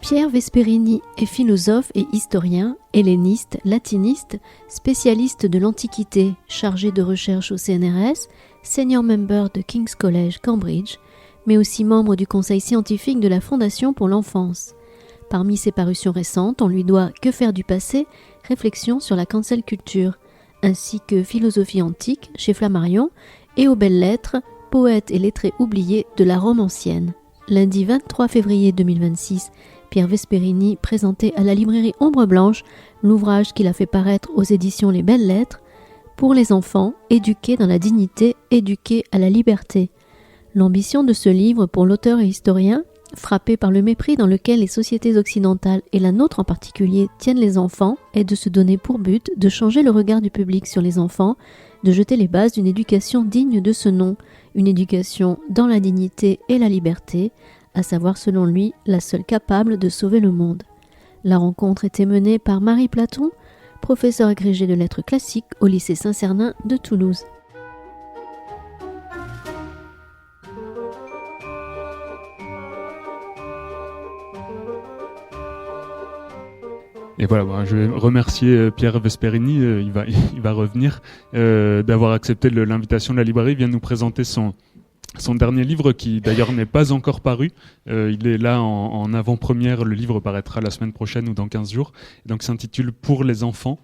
Pierre Vesperini est philosophe et historien, helléniste, latiniste, spécialiste de l'Antiquité, chargé de recherche au CNRS, senior member de King's College, Cambridge, mais aussi membre du conseil scientifique de la Fondation pour l'enfance. Parmi ses parutions récentes, on lui doit Que faire du passé, réflexion sur la cancel culture, ainsi que Philosophie antique chez Flammarion et Aux belles lettres, poète et lettré oublié de la Rome ancienne. Lundi 23 février 2026, Pierre Vesperini présentait à la librairie Ombre Blanche l'ouvrage qu'il a fait paraître aux éditions Les Belles Lettres, Pour les enfants, éduqués dans la dignité, éduqués à la liberté. L'ambition de ce livre pour l'auteur et historien, frappé par le mépris dans lequel les sociétés occidentales et la nôtre en particulier tiennent les enfants, est de se donner pour but de changer le regard du public sur les enfants, de jeter les bases d'une éducation digne de ce nom, une éducation dans la dignité et la liberté, à savoir selon lui la seule capable de sauver le monde. La rencontre était menée par Marie Platon, professeure agrégée de lettres classiques au lycée Saint-Cernin de Toulouse. Et voilà, je vais remercier Pierre Vesperini, il va revenir, d'avoir accepté l'invitation de la librairie. Il vient nous présenter son dernier livre qui d'ailleurs n'est pas encore paru. Il est là en avant-première, le livre paraîtra la semaine prochaine ou dans 15 jours. Et donc s'intitule Pour les enfants,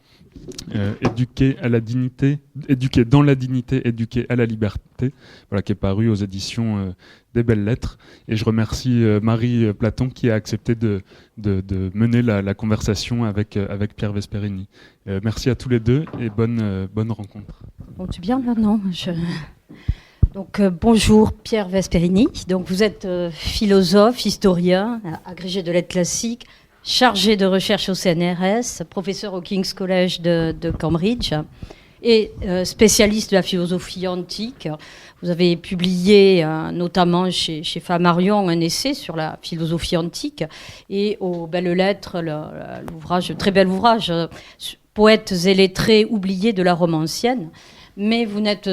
éduquer à la dignité, éduquer dans la dignité, éduquer à la liberté, voilà, qui est paru aux éditions des Belles Lettres. Et je remercie Marie Platon qui a accepté de mener la conversation avec Pierre Vesperini. Merci à tous les deux et bonne rencontre. Bon, tu es bien là, non Donc, bonjour Pierre Vesperini. Donc, vous êtes philosophe, historien, agrégé de lettres classiques, chargé de recherche au CNRS, professeur au King's College de Cambridge et spécialiste de la philosophie antique. Vous avez publié notamment chez Flammarion un essai sur la philosophie antique et aux Belles Lettres l'ouvrage, très bel ouvrage, Poètes et lettrés oubliés de la Rome ancienne. Mais vous n'êtes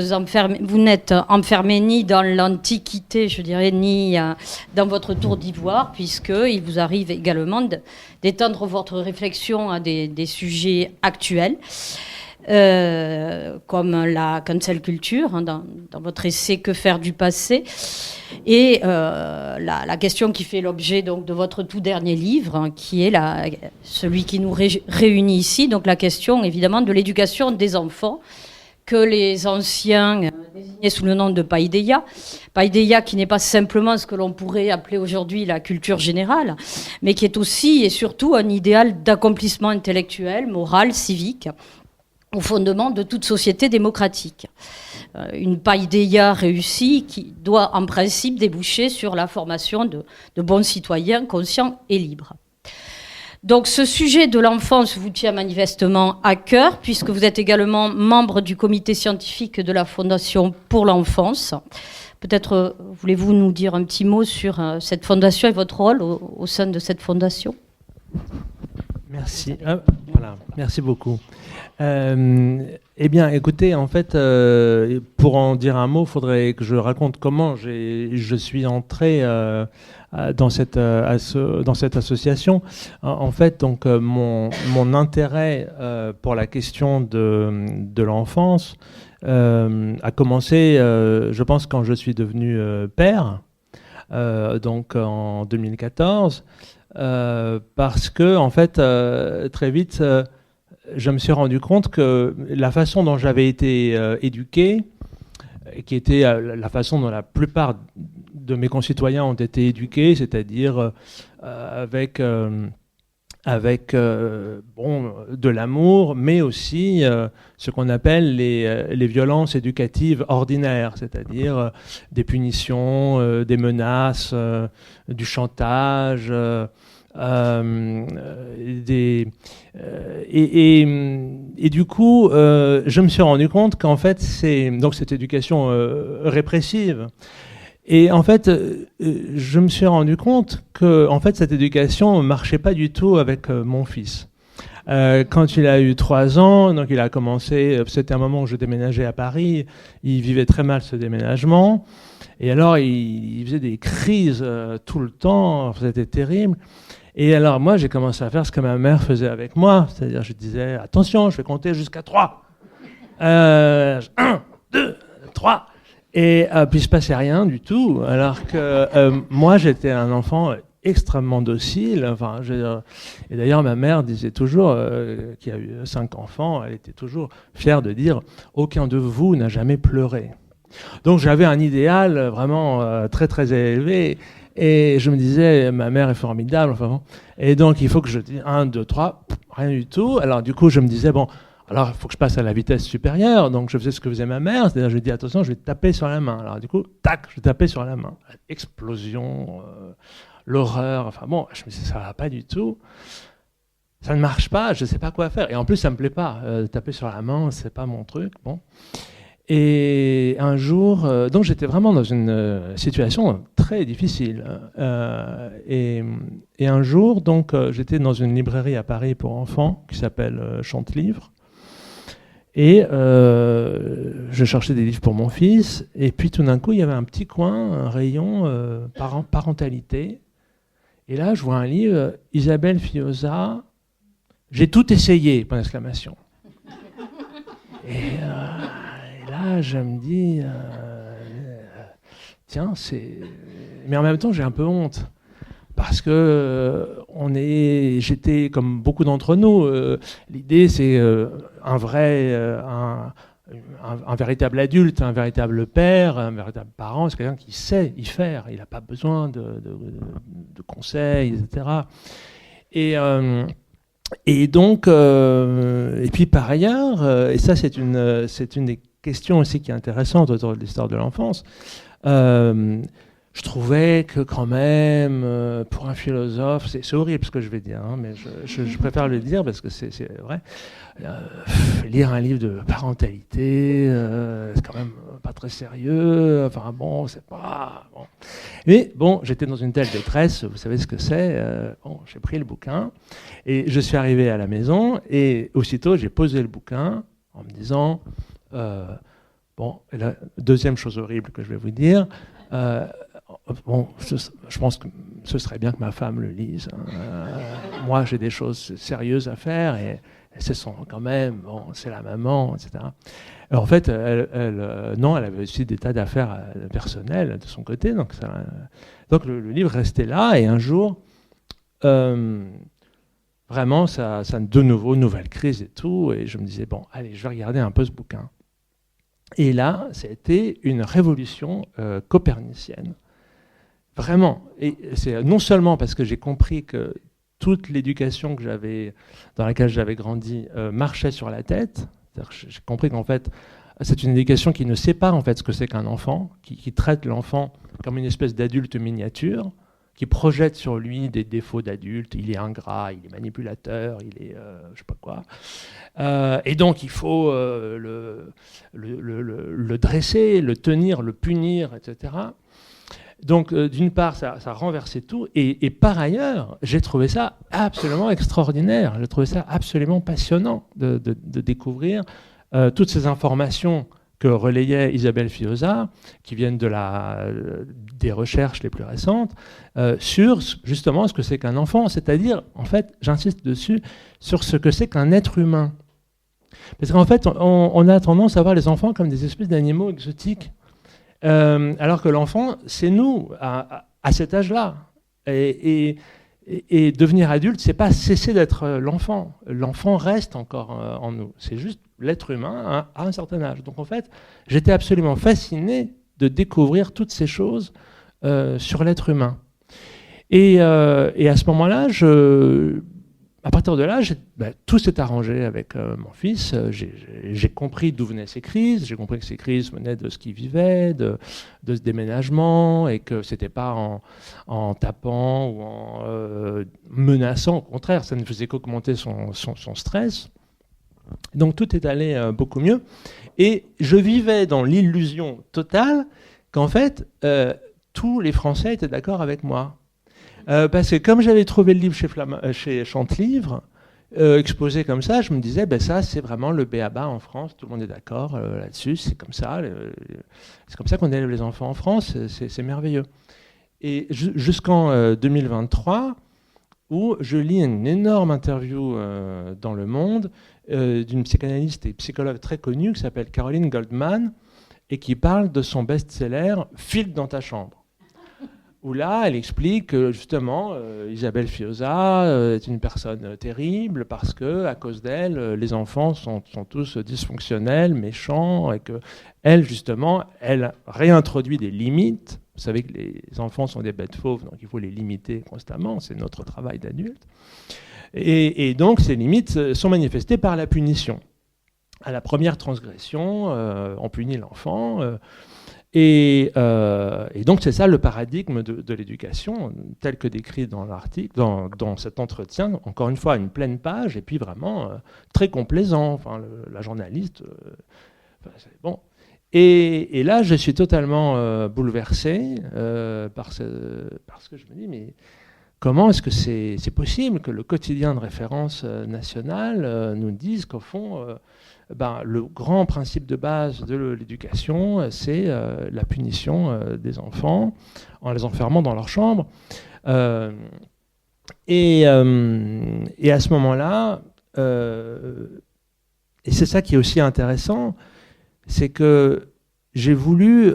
enfermé ni dans l'Antiquité, je dirais, ni dans votre tour d'ivoire, puisqu'il vous arrive également d'étendre votre réflexion à des sujets actuels, comme la cancel culture, hein, dans votre essai Que faire du passé, et la question qui fait l'objet donc de votre tout dernier livre, hein, qui est celui qui nous réunit ici, donc la question évidemment de l'éducation des enfants, que les anciens désignaient sous le nom de paideia. Paideia qui n'est pas simplement ce que l'on pourrait appeler aujourd'hui la culture générale, mais qui est aussi et surtout un idéal d'accomplissement intellectuel, moral, civique, au fondement de toute société démocratique. Une paideia réussie qui doit en principe déboucher sur la formation de bons citoyens conscients et libres. Donc ce sujet de l'enfance vous tient manifestement à cœur, puisque vous êtes également membre du comité scientifique de la Fondation pour l'enfance. Peut-être voulez-vous nous dire un petit mot sur cette fondation et votre rôle au sein de cette fondation ? Merci. Voilà. Merci beaucoup. Eh bien, écoutez, en fait, pour en dire un mot, il faudrait que je raconte comment je suis entré dans cette association. En fait, donc, mon intérêt pour la question de l'enfance a commencé, je pense, quand je suis devenu père, donc en 2014, parce que, en fait, très vite, je me suis rendu compte que la façon dont j'avais été éduqué, qui était la façon dont la plupart de mes concitoyens ont été éduqués, c'est-à-dire avec de l'amour, mais aussi ce qu'on appelle les violences éducatives ordinaires, c'est-à-dire des punitions, des menaces, du chantage, et du coup, je me suis rendu compte qu'en fait, c'est donc cette éducation répressive. Et en fait, je me suis rendu compte que en fait, cette éducation ne marchait pas du tout avec mon fils. Quand il a eu 3 ans, donc il a commencé, c'était un moment où je déménageais à Paris, il vivait très mal ce déménagement, et alors il faisait des crises tout le temps, c'était terrible. Et alors moi, j'ai commencé à faire ce que ma mère faisait avec moi, c'est-à-dire je disais, attention, je vais compter jusqu'à 3. 1, 2, 3. Et puis il se passait rien du tout, alors que moi, j'étais un enfant extrêmement docile. Enfin, et d'ailleurs, ma mère disait toujours, qui a eu 5 enfants, elle était toujours fière de dire, aucun de vous n'a jamais pleuré. Donc j'avais un idéal vraiment très très élevé. Et je me disais, ma mère est formidable. Enfin, bon. Et donc, il faut que je dise 1, 2, 3, rien du tout. Alors, du coup, je me disais, bon, alors, il faut que je passe à la vitesse supérieure. Donc, je faisais ce que faisait ma mère. C'est-à-dire, je lui dis, attention, je vais te taper sur la main. Alors, du coup, tac, je tapais sur la main. Explosion, l'horreur. Enfin, bon, je me disais, ça va pas du tout. Ça ne marche pas, je ne sais pas quoi faire. Et en plus, ça ne me plaît pas. Taper sur la main, c'est pas mon truc. Bon. Et un jour, donc j'étais vraiment dans une situation très difficile. Et un jour, donc, j'étais dans une librairie à Paris pour enfants qui s'appelle Chantelivre. Et je cherchais des livres pour mon fils. Et puis tout d'un coup, il y avait un petit coin, un rayon parentalité. Et là, je vois un livre, Isabelle Fioza, j'ai tout essayé, point d'exclamation. Et là, je me dis, tiens, c'est. Mais en même temps, j'ai un peu honte. Parce que j'étais comme beaucoup d'entre nous. L'idée, c'est un véritable adulte, un véritable père, un véritable parent. C'est quelqu'un qui sait y faire. Il n'a pas besoin de conseils, etc. Et donc, et puis par ailleurs, et ça, c'est une des question aussi qui est intéressante autour de l'histoire de l'enfance. Je trouvais que quand même, pour un philosophe, c'est horrible ce que je vais dire, hein, mais je préfère le dire parce que c'est vrai. Lire un livre de parentalité, c'est quand même pas très sérieux. Enfin bon, c'est pas bon. Mais bon, j'étais dans une telle détresse, vous savez ce que c'est. Bon, j'ai pris le bouquin et je suis arrivé à la maison et aussitôt j'ai posé le bouquin en me disant. Bon, et la deuxième chose horrible que je vais vous dire, bon, je pense que ce serait bien que ma femme le lise. Hein. Moi, j'ai des choses sérieuses à faire et ce sont quand même, bon, c'est la maman, etc. Alors, en fait, non, elle avait aussi des tas d'affaires personnelles de son côté. Donc le livre restait là et un jour, vraiment, ça de nouveau, nouvelle crise et tout. Et je me disais, bon, allez, je vais regarder un peu ce bouquin. Et là, ça a été une révolution copernicienne. Vraiment. Et c'est non seulement parce que j'ai compris que toute l'éducation dans laquelle j'avais grandi marchait sur la tête. J'ai compris qu'en fait, c'est une éducation qui ne sait pas en fait ce que c'est qu'un enfant, qui traite l'enfant comme une espèce d'adulte miniature, qui projette sur lui des défauts d'adulte. Il est ingrat, il est manipulateur, il est je sais pas quoi. Et donc il faut le dresser, le tenir, le punir, etc. Donc d'une part, ça renversait tout. Et par ailleurs, j'ai trouvé ça absolument extraordinaire. J'ai trouvé ça absolument passionnant de découvrir toutes ces informations que relayait Isabelle Fioza, qui viennent des recherches les plus récentes, sur justement ce que c'est qu'un enfant, c'est-à-dire, en fait, j'insiste dessus, sur ce que c'est qu'un être humain. Parce qu'en fait, on a tendance à voir les enfants comme des espèces d'animaux exotiques, alors que l'enfant, c'est nous, à cet âge-là. Et devenir adulte, c'est pas cesser d'être l'enfant. L'enfant reste encore en nous. C'est juste l'être humain à un certain âge. Donc en fait, j'étais absolument fasciné de découvrir toutes ces choses sur l'être humain. Et à ce moment-là, à partir de là, tout s'est arrangé avec mon fils. J'ai compris d'où venaient ces crises. J'ai compris que ces crises venaient de ce qu'il vivait, de ce déménagement, et que c'était pas en tapant ou en menaçant. Au contraire, ça ne faisait qu'augmenter son stress. Donc tout est allé beaucoup mieux. Et je vivais dans l'illusion totale qu'en fait, tous les Français étaient d'accord avec moi. Parce que comme j'avais trouvé le livre chez Chantelivre, exposé comme ça, je me disais, ça c'est vraiment le b.a.-ba en France, tout le monde est d'accord là-dessus, c'est comme ça qu'on élève les enfants en France, c'est merveilleux. Et jusqu'en 2023, où je lis une énorme interview dans Le Monde d'une psychanalyste et psychologue très connue qui s'appelle Caroline Goldman et qui parle de son best-seller « File dans ta chambre ». Où là, elle explique que justement, Isabelle Fioza est une personne terrible parce que, à cause d'elle, les enfants sont tous dysfonctionnels, méchants, et que elle, justement, elle réintroduit des limites. Vous savez que les enfants sont des bêtes fauves, donc il faut les limiter constamment. C'est notre travail d'adulte. Et donc, ces limites sont manifestées par la punition. À la première transgression, on punit l'enfant. Et donc c'est ça le paradigme de l'éducation tel que décrit dans l'article, dans cet entretien, encore une fois une pleine page et puis vraiment très complaisant. Enfin, la journaliste, bon. Et là je suis totalement bouleversé parce que je me dis mais comment est-ce que c'est possible que le quotidien de référence national nous dise qu'au fond le grand principe de base de l'éducation, c'est la punition des enfants en les enfermant dans leur chambre. Et à ce moment-là, et c'est ça qui est aussi intéressant, c'est que j'ai voulu...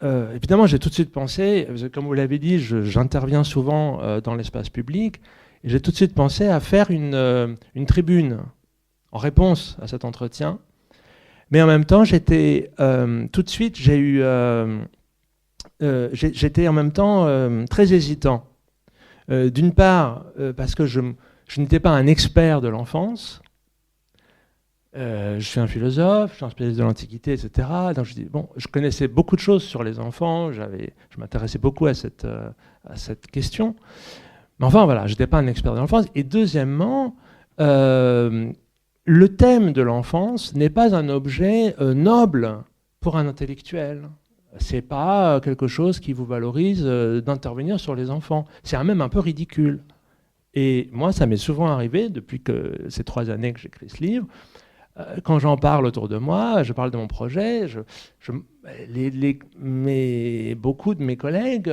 évidemment, j'ai tout de suite pensé, comme vous l'avez dit, j'interviens souvent dans l'espace public, et j'ai tout de suite pensé à faire une tribune en réponse à cet entretien. Mais en même temps, j'étais tout de suite, j'étais en même temps très hésitant. D'une part, parce que je n'étais pas un expert de l'enfance. Je suis un philosophe, je suis un spécialiste de l'Antiquité, etc. Donc je dis, bon, je connaissais beaucoup de choses sur les enfants, je m'intéressais beaucoup à cette question. Mais enfin, voilà, je n'étais pas un expert de l'enfance. Et deuxièmement, le thème de l'enfance n'est pas un objet noble pour un intellectuel. Ce n'est pas quelque chose qui vous valorise d'intervenir sur les enfants. C'est même un peu ridicule. Et moi, ça m'est souvent arrivé, depuis ces 3 années que j'écris ce livre, quand j'en parle autour de moi, je parle de mon projet, beaucoup de mes collègues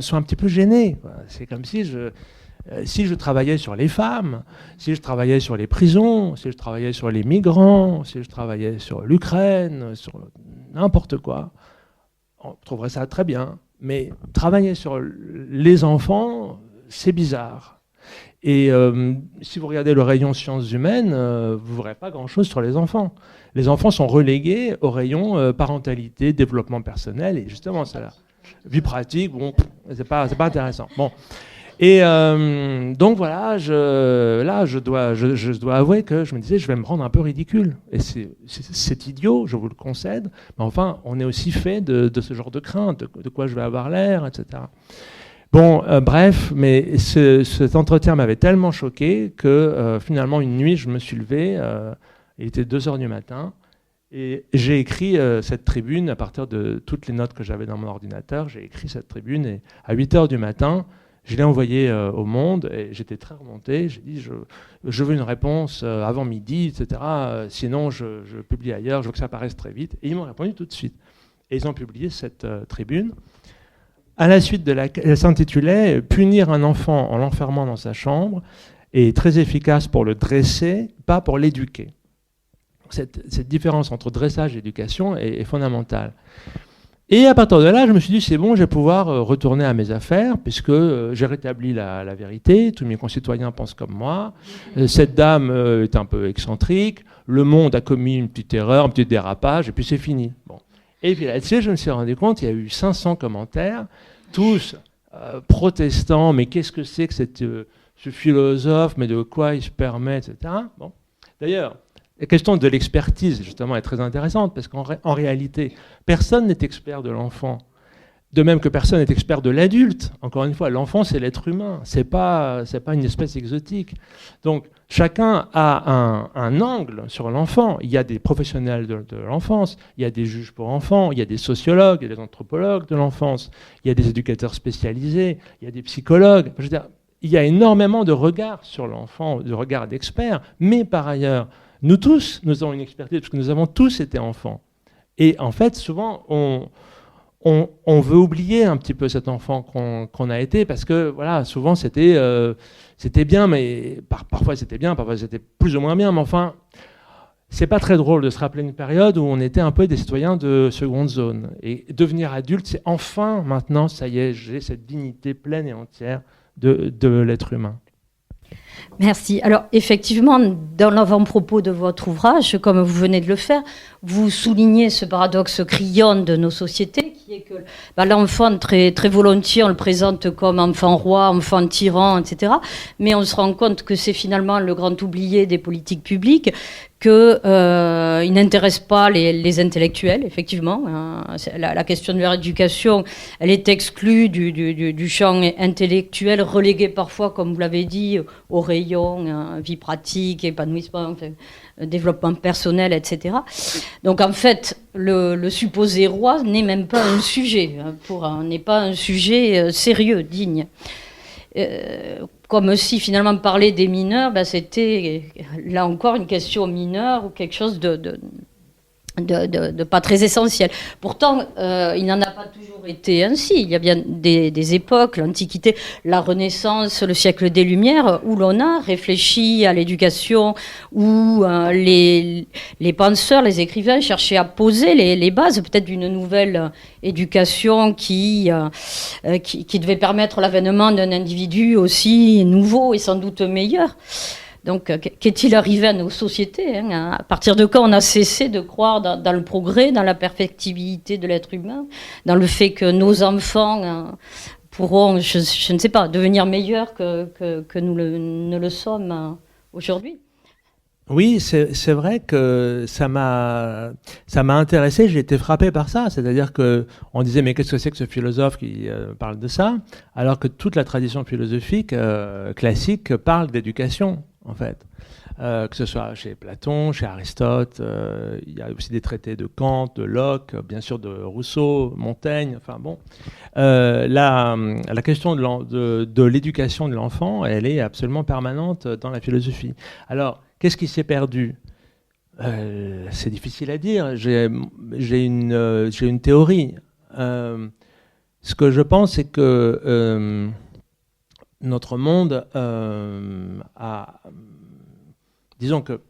sont un petit peu gênés. C'est comme si je travaillais sur les femmes, si je travaillais sur les prisons, si je travaillais sur les migrants, si je travaillais sur l'Ukraine, sur n'importe quoi, on trouverait ça très bien. Mais travailler sur les enfants, c'est bizarre. Et si vous regardez le rayon sciences humaines, vous ne verrez pas grand-chose sur les enfants. Les enfants sont relégués au rayon parentalité, développement personnel, et justement, c'est la vie pratique, bon, c'est pas intéressant. Bon. Et donc voilà, je dois avouer que je me disais, je vais me rendre un peu ridicule. Et c'est idiot, je vous le concède, mais enfin, on est aussi fait de ce genre de crainte, de quoi je vais avoir l'air, etc. Bon, bref, mais cet entretien m'avait tellement choqué que finalement, une nuit, je me suis levé, il était 2h du matin, et j'ai écrit cette tribune à partir de toutes les notes que j'avais dans mon ordinateur. J'ai écrit cette tribune, et à 8h du matin, je l'ai envoyée au Monde, et j'étais très remonté. J'ai dit, je veux une réponse avant midi, etc. Sinon, je publie ailleurs, je veux que ça apparaisse très vite. Et ils m'ont répondu tout de suite. Et ils ont publié cette tribune. À la suite de laquelle elle s'intitulait « Punir un enfant en l'enfermant dans sa chambre est très efficace pour le dresser, pas pour l'éduquer ». Cette différence entre dressage et éducation est fondamentale. Et à partir de là, je me suis dit, c'est bon, je vais pouvoir retourner à mes affaires, puisque j'ai rétabli la vérité, tous mes concitoyens pensent comme moi, cette dame est un peu excentrique, le monde a commis une petite erreur, un petit dérapage, et puis c'est fini. Bon. Et puis là-dessus, je me suis rendu compte, il y a eu 500 commentaires, tous protestants, mais qu'est-ce que c'est que ce philosophe, mais de quoi il se permet, etc. Bon. D'ailleurs, la question de l'expertise, justement, est très intéressante, parce qu'en réalité, personne n'est expert de l'enfant. De même que personne n'est expert de l'adulte. Encore une fois, l'enfant, c'est l'être humain. C'est pas une espèce exotique. Donc, chacun a un angle sur l'enfant. Il y a des professionnels de l'enfance, il y a des juges pour enfants, il y a des sociologues, il y a des anthropologues de l'enfance, il y a des éducateurs spécialisés, il y a des psychologues. Je veux dire, il y a énormément de regards sur l'enfant, de regards d'experts, mais par ailleurs, nous tous, nous avons une expertise, parce que nous avons tous été enfants. Et en fait, souvent, on veut oublier un petit peu cet enfant qu'on a été, parce que voilà, souvent c'était bien, mais parfois c'était bien, parfois c'était plus ou moins bien, mais enfin, c'est pas très drôle de se rappeler une période où on était un peu des citoyens de seconde zone. Et devenir adulte, c'est enfin, maintenant, ça y est, j'ai cette dignité pleine et entière de l'être humain. Merci. Alors, effectivement, dans l'avant-propos de votre ouvrage, comme vous venez de le faire, vous soulignez ce paradoxe criant de nos sociétés, qui est que l'enfant, très, très volontiers, on le présente comme enfant roi, enfant tyran, etc. Mais on se rend compte que c'est finalement le grand oublié des politiques publiques, qu'il n'intéresse pas les intellectuels, effectivement. La question de leur éducation, elle est exclue du champ intellectuel, reléguée parfois, comme vous l'avez dit, au rayon vie pratique, épanouissement, enfin, développement personnel, etc. Donc en fait, le supposé roi n'est même pas un sujet, n'est pas un sujet sérieux, digne. Comme si finalement parler des mineurs, c'était là encore une question mineure ou quelque chose de pas très essentiel. Pourtant, il n'en a pas toujours été ainsi. Il y a bien des époques, l'Antiquité, la Renaissance, le siècle des Lumières, où l'on a réfléchi à l'éducation, où les penseurs, les écrivains cherchaient à poser les bases peut-être d'une nouvelle éducation qui devait permettre l'avènement d'un individu aussi nouveau et sans doute meilleur. Donc, qu'est-il arrivé à nos sociétés, À partir de quand on a cessé de croire dans le progrès, dans la perfectibilité de l'être humain, dans le fait que nos enfants pourront, je ne sais pas, devenir meilleurs que nous ne le sommes aujourd'hui? Oui, c'est vrai que ça m'a intéressé, j'ai été frappé par ça. C'est-à-dire qu'on disait, mais qu'est-ce que c'est que ce philosophe qui parle de ça? Alors que toute la tradition philosophique classique parle d'éducation, en fait. Que ce soit chez Platon, chez Aristote, il y a aussi des traités de Kant, de Locke, bien sûr de Rousseau, Montaigne, enfin bon. La question de l'éducation de l'enfant, elle est absolument permanente dans la philosophie. Alors, qu'est-ce qui s'est perdu? C'est difficile à dire. J'ai une théorie. Ce que je pense, c'est que notre monde disons que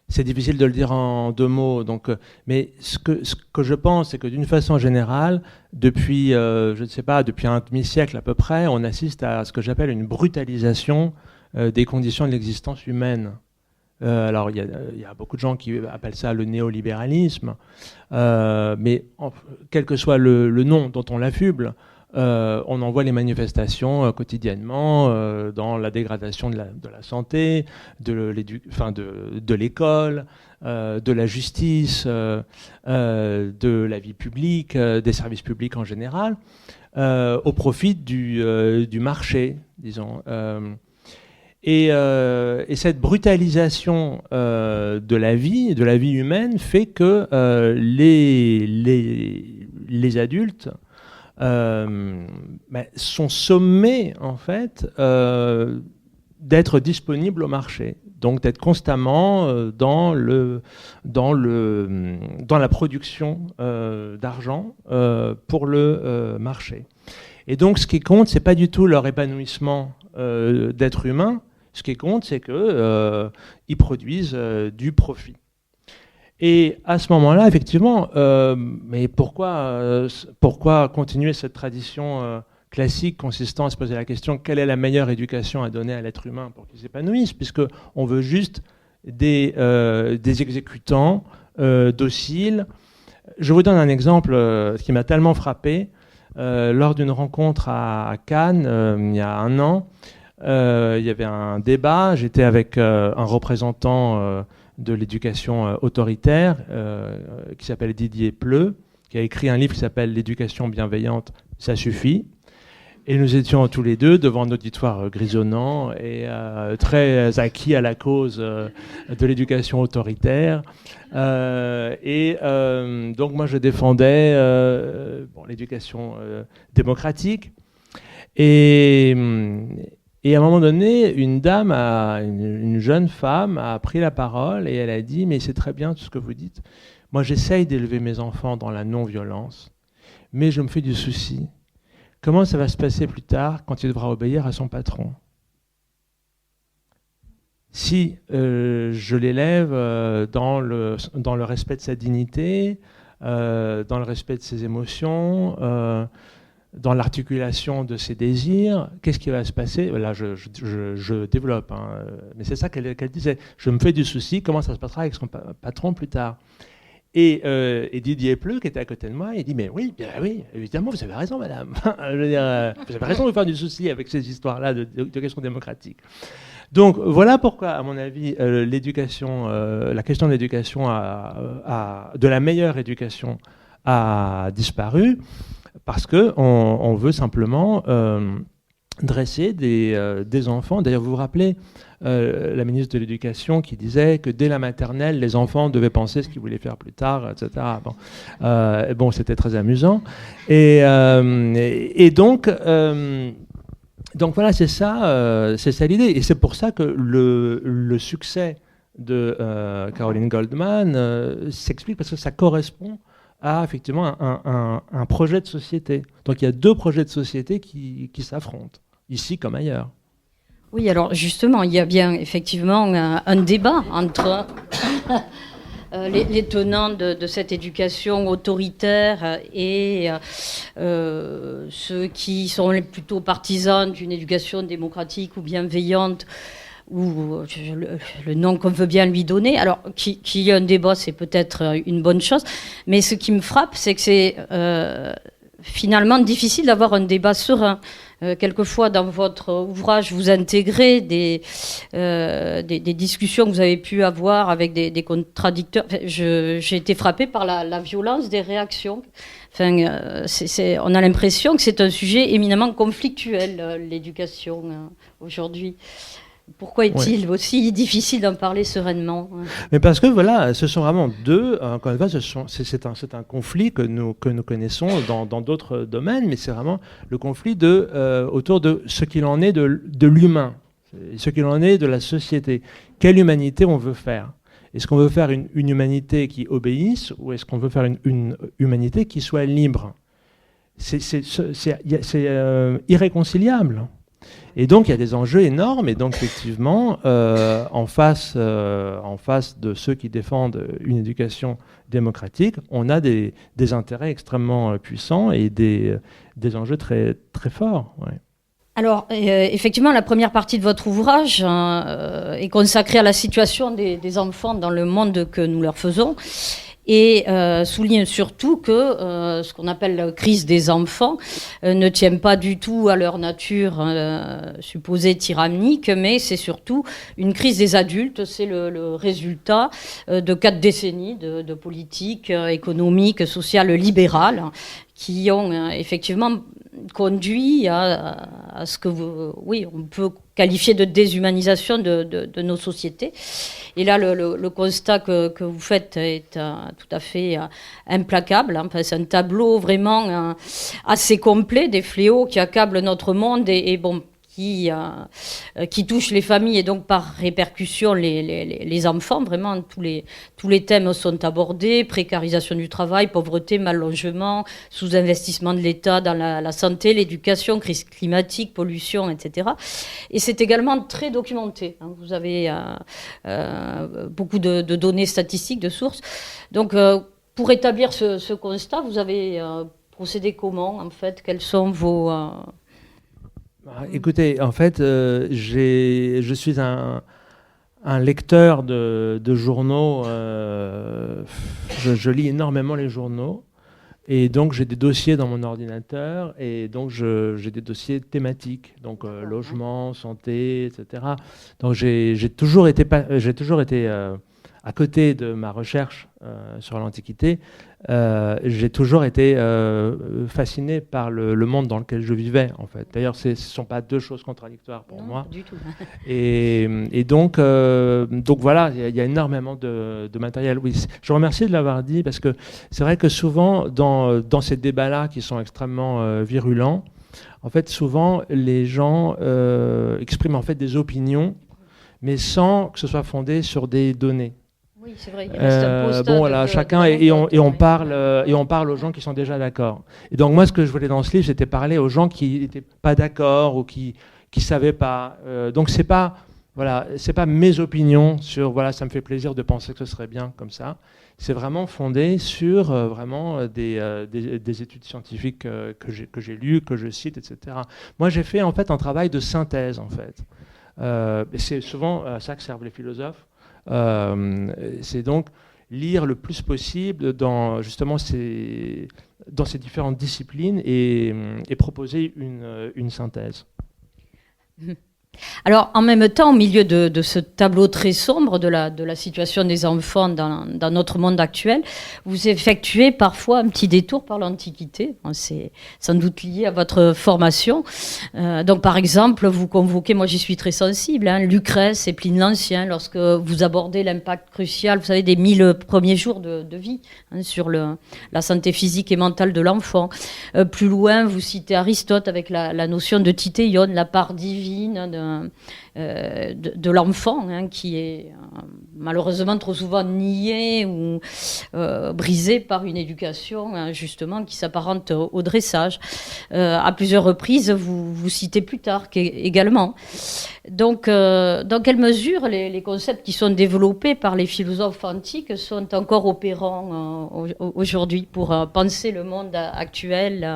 c'est difficile de le dire en deux mots, mais ce que je pense, c'est que d'une façon générale, depuis, je ne sais pas, depuis un demi-siècle à peu près, on assiste à ce que j'appelle une brutalisation des conditions de l'existence humaine. Alors, il y a beaucoup de gens qui appellent ça le néolibéralisme, mais quel que soit le nom dont on l'affuble, on en voit les manifestations quotidiennement dans la dégradation de la santé, de l'école, de la justice, de la vie publique, des services publics en général, au profit du marché, disons. Et cette brutalisation de la vie humaine fait que les adultes sont sommés en fait d'être disponibles au marché, donc d'être constamment dans la production d'argent pour le marché. Et donc ce qui compte, c'est pas du tout leur épanouissement d'être humain. Ce qui compte, c'est qu'ils produisent du profit. Et à ce moment-là, effectivement, mais pourquoi continuer cette tradition classique consistant à se poser la question quelle est la meilleure éducation à donner à l'être humain pour qu'il s'épanouisse, puisqu'on veut juste des exécutants dociles. Je vous donne un exemple qui m'a tellement frappé. Lors d'une rencontre à Cannes, il y a un an, il y avait un débat. J'étais avec un représentant de l'éducation autoritaire qui s'appelle Didier Pleu, qui a écrit un livre qui s'appelle L'éducation bienveillante, ça suffit. Et nous étions tous les deux devant un auditoire grisonnant et très acquis à la cause de l'éducation autoritaire. Donc moi je défendais l'éducation démocratique. Et à un moment donné, une dame, une jeune femme, a pris la parole et elle a dit « Mais c'est très bien tout ce que vous dites. Moi, j'essaye d'élever mes enfants dans la non-violence. mais je me fais du souci. Comment ça va se passer plus tard quand il devra obéir à son patron ? Si je l'élève dans le respect de sa dignité, dans le respect de ses émotions, dans l'articulation de ses désirs, qu'est-ce qui va se passer ? Là, je développe, hein, mais c'est ça qu'elle disait. Je me fais du souci, comment ça se passera avec son patron plus tard ? Et Didier Pleu, qui était à côté de moi, il dit « Mais oui, bien, oui, évidemment, vous avez raison, madame. Je veux dire, vous avez raison de vous faire du souci avec ces histoires-là de questions démocratiques. » Donc voilà pourquoi, à mon avis, l'éducation, la question de l'éducation, de la meilleure éducation, a disparu, parce qu'on veut simplement dresser des enfants. D'ailleurs, vous vous rappelez la ministre de l'Éducation qui disait que dès la maternelle, les enfants devaient penser ce qu'ils voulaient faire plus tard, etc. Bon, c'était très amusant. Et donc voilà, c'est ça l'idée. Et c'est pour ça que le succès de Caroline Goldman s'explique, parce que ça correspond à effectivement un projet de société. Donc il y a deux projets de société qui s'affrontent, ici comme ailleurs. Oui, alors justement, il y a bien effectivement un débat entre les tenants de cette éducation autoritaire et ceux qui sont plutôt partisans d'une éducation démocratique ou bienveillante, ou le nom qu'on veut bien lui donner. Alors, qu'il y ait un débat, c'est peut-être une bonne chose, mais ce qui me frappe, c'est que c'est finalement difficile d'avoir un débat serein. Quelquefois, dans votre ouvrage, vous intégrez des discussions que vous avez pu avoir avec des contradicteurs. J'ai été frappée par la violence des réactions. Enfin, on a l'impression que c'est un sujet éminemment conflictuel, l'éducation, aujourd'hui. Pourquoi est-il aussi difficile d'en parler sereinement ? Mais parce que voilà, ce sont vraiment deux. Encore une fois, c'est un conflit que nous connaissons dans d'autres domaines, mais c'est vraiment le conflit autour de ce qu'il en est de l'humain, ce qu'il en est de la société. Quelle humanité on veut faire ? Est-ce qu'on veut faire une humanité qui obéisse, ou est-ce qu'on veut faire une humanité qui soit libre ? C'est irréconciliable. Et donc, il y a des enjeux énormes. Et donc, effectivement, en face de ceux qui défendent une éducation démocratique, on a des intérêts extrêmement puissants et des enjeux très, très forts. Ouais. Alors, effectivement, la première partie de votre ouvrage est consacrée à la situation des enfants dans le monde que nous leur faisons. Et souligne surtout que ce qu'on appelle la crise des enfants ne tient pas du tout à leur nature supposée tyrannique, mais c'est surtout une crise des adultes. C'est le résultat de 4 décennies de politique économique, sociale, libérale, qui ont effectivement conduit à ce que on peut qualifier de déshumanisation de nos sociétés. Et là, le constat que vous faites est tout à fait implacable. Enfin, c'est un tableau vraiment assez complet des fléaux qui accablent notre monde et qui touchent les familles et donc par répercussion les enfants. Vraiment, tous les thèmes sont abordés: précarisation du travail, pauvreté, mal logement, sous-investissement de l'État dans la santé, l'éducation, crise climatique, pollution, etc. Et c'est également très documenté. Vous avez beaucoup de données statistiques, de sources. Donc, pour établir ce constat, vous avez procédé comment, en fait ? Quels sont vos... Écoutez, en fait, je suis un lecteur de journaux. Je lis énormément les journaux. Et donc, j'ai des dossiers dans mon ordinateur. Et donc, j'ai des dossiers thématiques. Donc, logement, santé, etc. Donc, j'ai toujours été à côté de ma recherche sur l'Antiquité, j'ai toujours été fasciné par le monde dans lequel je vivais, en fait. D'ailleurs, ce ne sont pas deux choses contradictoires pour moi. Pas du tout. Et donc voilà, il y a énormément de matériel. Oui, je vous remercie de l'avoir dit, parce que c'est vrai que souvent, dans ces débats-là qui sont extrêmement virulents, en fait, souvent, les gens expriment en fait des opinions, mais sans que ce soit fondé sur des données. Oui, c'est vrai. Il reste un post bon, voilà, chacun et on parle aux gens qui sont déjà d'accord. Et donc moi, ce que je voulais dans ce livre, c'était parler aux gens qui n'étaient pas d'accord ou qui savaient pas. Donc c'est pas mes opinions sur voilà, ça me fait plaisir de penser que ce serait bien comme ça. C'est vraiment fondé sur des études scientifiques que j'ai lues, que je cite, etc. Moi, j'ai fait en fait un travail de synthèse en fait. Et c'est souvent à ça que servent les philosophes. C'est donc lire le plus possible dans justement ces différentes disciplines et proposer une synthèse. Alors, en même temps, au milieu de ce tableau très sombre de la situation des enfants dans notre monde actuel, vous effectuez parfois un petit détour par l'Antiquité. C'est sans doute lié à votre formation. Donc, par exemple, vous convoquez, moi j'y suis très sensible, Lucrèce et Pline l'Ancien, lorsque vous abordez l'impact crucial, vous savez, des 1000 premiers jours de vie sur la santé physique et mentale de l'enfant. Plus loin, vous citez Aristote avec la notion de titéion, la part divine de l'enfant, qui est malheureusement trop souvent nié ou brisé par une éducation justement qui s'apparente au dressage. À plusieurs reprises, vous citez Plutarque également. Donc, dans quelle mesure les concepts qui sont développés par les philosophes antiques sont encore opérants aujourd'hui pour penser le monde actuel,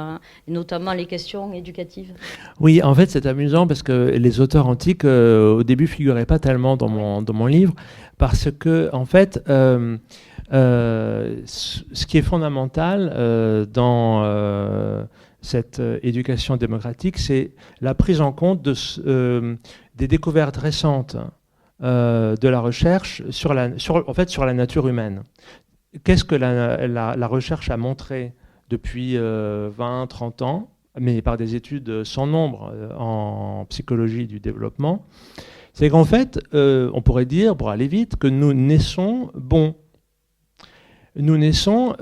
et notamment les questions éducatives? Oui, en fait, c'est amusant parce que les auteurs antiques, au début, figuraient pas tellement dans mon livre, parce que, en fait, ce qui est fondamental dans cette éducation démocratique, c'est la prise en compte des découvertes récentes de la recherche sur la nature humaine. Qu'est-ce que la recherche a montré depuis 20-30 ans, mais par des études sans nombre en psychologie du développement, c'est qu'en fait, on pourrait dire, pour aller vite, que nous naissons bons. Nous naissons,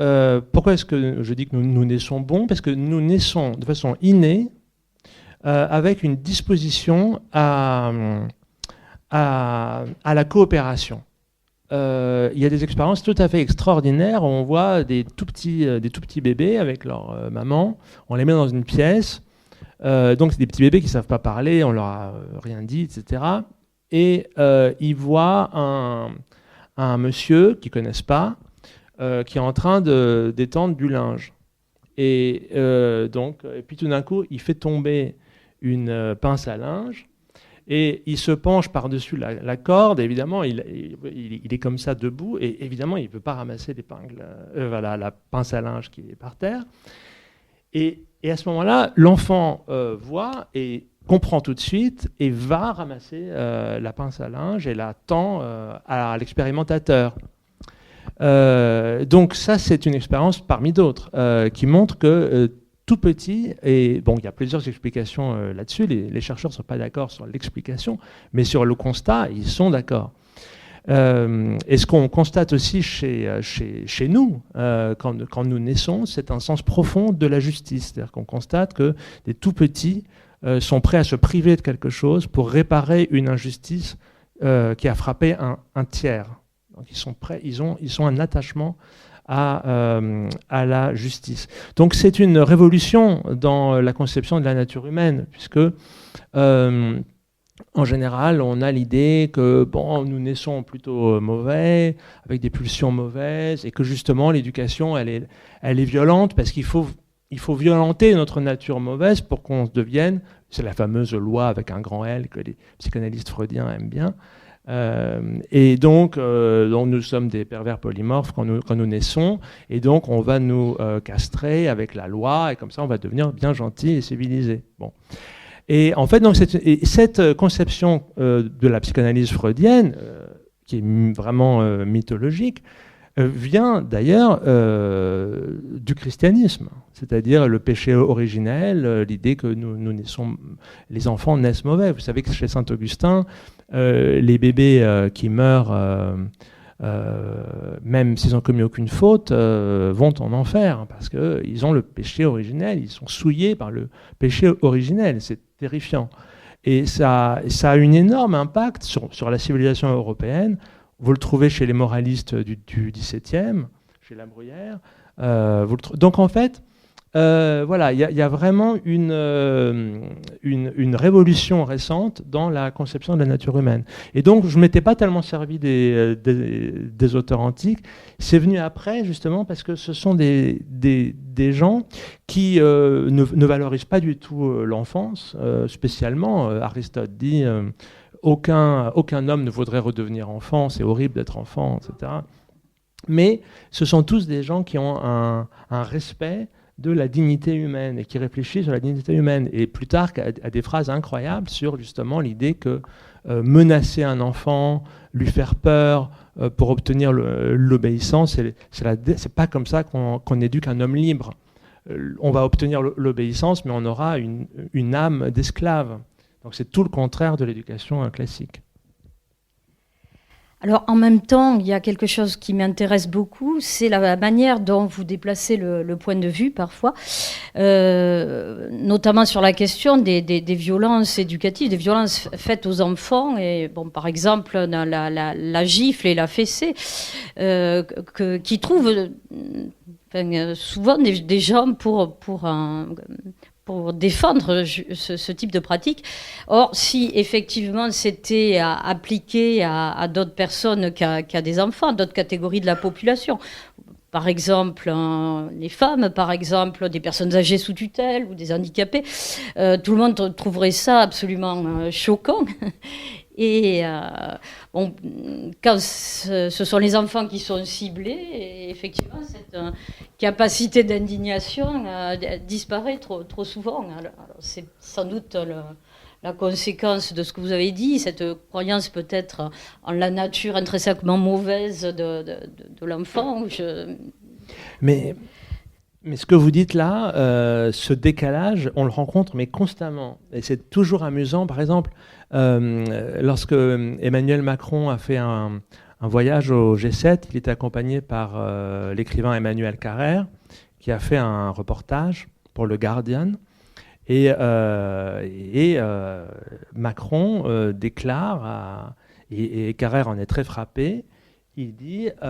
pourquoi est-ce que je dis que nous naissons bons? Parce que nous naissons de façon innée, avec une disposition à la coopération. Il y a des expériences tout à fait extraordinaires où on voit des tout petits bébés avec leur maman, on les met dans une pièce, donc c'est des petits bébés qui ne savent pas parler, on leur a rien dit, etc. Et ils voient un monsieur qu'ils ne connaissent pas, qui est en train d'étendre du linge. Et puis tout d'un coup, il fait tomber une pince à linge, et il se penche par-dessus la corde, et évidemment, il est comme ça debout, et évidemment, il ne peut pas ramasser la pince à linge qui est par terre. Et à ce moment-là, l'enfant voit et comprend tout de suite, et va ramasser la pince à linge, et la tend à l'expérimentateur. Donc ça, c'est une expérience parmi d'autres, qui montre que tout petit, et bon, il y a plusieurs explications là-dessus, les chercheurs ne sont pas d'accord sur l'explication, mais sur le constat, ils sont d'accord. Et ce qu'on constate aussi chez nous, quand nous naissons, c'est un sens profond de la justice. C'est-à-dire qu'on constate que des tout petits sont prêts à se priver de quelque chose pour réparer une injustice qui a frappé un tiers. Donc ils sont prêts, ils ont un attachement à la justice. Donc c'est une révolution dans la conception de la nature humaine, puisque en général, on a l'idée que nous naissons plutôt mauvais, avec des pulsions mauvaises, et que justement l'éducation, elle est violente, parce qu'il faut violenter notre nature mauvaise pour qu'on se devienne, c'est la fameuse loi avec un grand L que les psychanalystes freudiens aiment bien, et donc nous sommes des pervers polymorphes quand nous naissons, et donc on va nous castrer avec la loi, et comme ça on va devenir bien gentil et civilisé. Bon. Et en fait, donc, cette conception de la psychanalyse freudienne, qui est vraiment mythologique, vient d'ailleurs du christianisme, c'est-à-dire le péché originel, l'idée que les enfants naissent mauvais. Vous savez que chez saint Augustin, les bébés qui meurent, même s'ils n'ont commis aucune faute, vont en enfer, parce qu'ils ont le péché originel, ils sont souillés par le péché originel. C'est terrifiant. Et ça a un énorme impact sur la civilisation européenne. vous le trouvez chez les moralistes du XVIIe, chez La Bruyère. Donc en fait, voilà, il y a vraiment une révolution récente dans la conception de la nature humaine. Et donc, je ne m'étais pas tellement servi des auteurs antiques. C'est venu après, justement, parce que ce sont des gens qui ne valorisent pas du tout l'enfance, spécialement. Aristote dit aucun homme ne voudrait redevenir enfant, c'est horrible d'être enfant, etc. Mais ce sont tous des gens qui ont un respect de la dignité humaine et qui réfléchissent sur la dignité humaine. Et Plutarque a des phrases incroyables sur justement l'idée que menacer un enfant, lui faire peur pour obtenir l'obéissance, c'est pas comme ça qu'on éduque un homme libre. On va obtenir l'obéissance, mais on aura une âme d'esclave. Donc c'est tout le contraire de l'éducation classique. Alors, en même temps, il y a quelque chose qui m'intéresse beaucoup, c'est la manière dont vous déplacez le point de vue parfois, notamment sur la question des violences éducatives, des violences faites aux enfants. Et bon, par exemple, dans la gifle et la fessée, qui trouvent souvent des gens pour défendre ce type de pratique. Or, si effectivement c'était appliqué à d'autres personnes qu'à des enfants, d'autres catégories de la population, par exemple les femmes, par exemple des personnes âgées sous tutelle ou des handicapés, tout le monde trouverait ça absolument choquant. Et bon, quand ce sont les enfants qui sont ciblés, et effectivement, cette capacité d'indignation disparaît trop souvent. Alors, c'est sans doute la conséquence de ce que vous avez dit, cette croyance peut-être en la nature intrinsèquement mauvaise de l'enfant. Mais ce que vous dites là, ce décalage, on le rencontre mais constamment. Et c'est toujours amusant. Par exemple, lorsque Emmanuel Macron a fait un voyage au G7, il était accompagné par l'écrivain Emmanuel Carrère, qui a fait un reportage pour le Guardian. Et Macron déclare, et Carrère en est très frappé, il dit «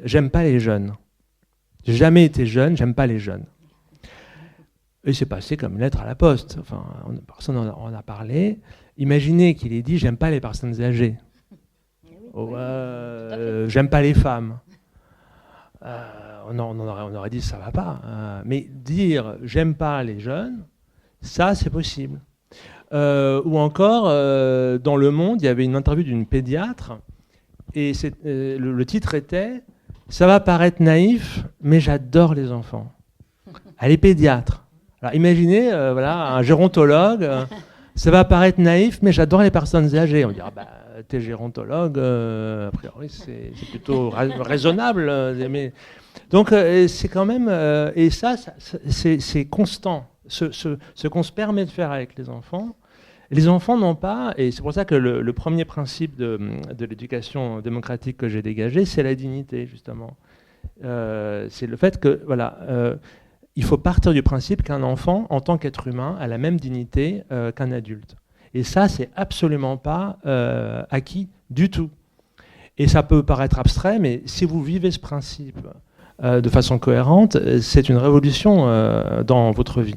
J'aime pas les jeunes. J'ai jamais été jeune, j'aime pas les jeunes. » Et c'est passé comme une lettre à la poste. Enfin, personne n'en a parlé. Imaginez qu'il ait dit « J'aime pas les personnes âgées. J'aime pas les femmes. » on aurait dit « Ça va pas. » Mais dire « J'aime pas les jeunes », ça, c'est possible. Ou encore, dans Le Monde, il y avait une interview d'une pédiatre, et le titre était « Ça va paraître naïf, mais j'adore les enfants. » Elle est pédiatre. Alors imaginez, voilà, un gérontologue, ça va paraître naïf, mais j'adore les personnes âgées. On dira, t'es gérontologue, a priori, c'est plutôt raisonnable. Mais... Donc, c'est quand même... et ça c'est constant. Ce qu'on se permet de faire avec les enfants n'ont pas, et c'est pour ça que le premier principe de l'éducation démocratique que j'ai dégagé, c'est la dignité, justement. C'est le fait que, voilà, il faut partir du principe qu'un enfant, en tant qu'être humain, a la même dignité qu'un adulte. Et ça, c'est absolument pas acquis du tout. Et ça peut paraître abstrait, mais si vous vivez ce principe de façon cohérente, c'est une révolution dans votre vie.